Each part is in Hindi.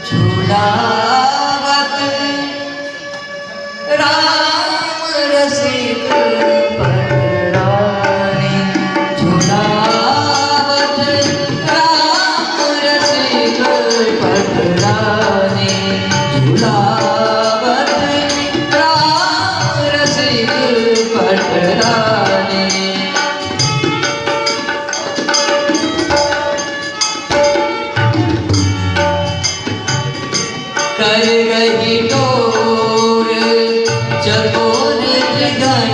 झूलावत राम रसिक पटरानी झूलावत राम रसिक पटरानी झूलावत राम रसिक पटरानी कर गई डोर चकोर त्रिगण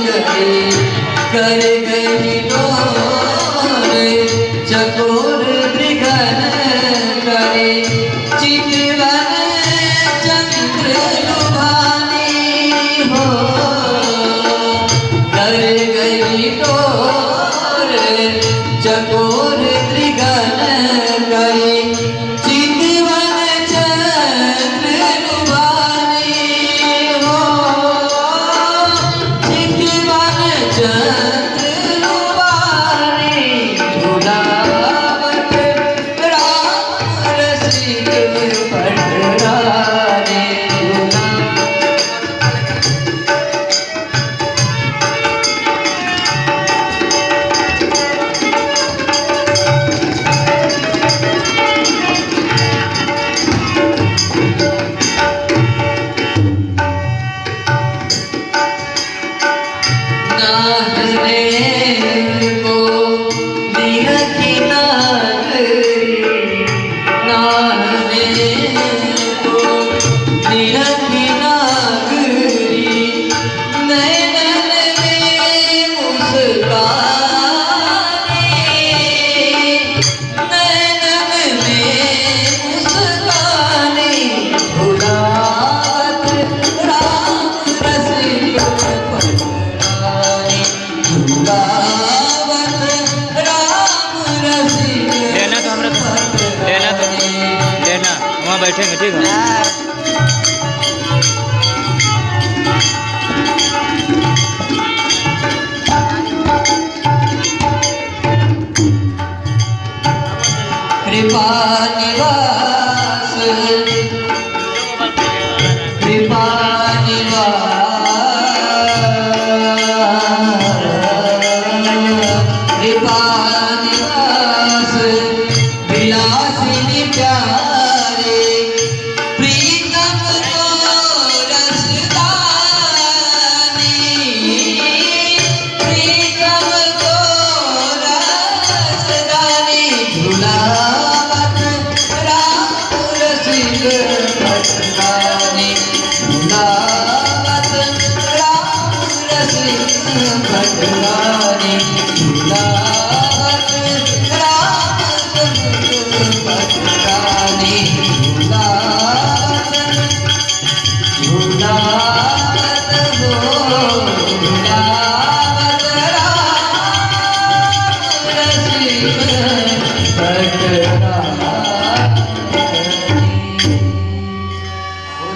करे कर गई डोर चकोर त्रिगण करे चितवन चंद्र लुभानी हो कर गई डोर चकोर त्रिगण करे बैठेंगे ठीक है। कृपा निवास कृपा निवास कृपा निवास विलासिनी प्यारे प्रीतम को रसदानी प्रीतम को रसदानी झूलावत राम रसिक पटरानी झूलावत राम रसिक पटरानी झूलावत राम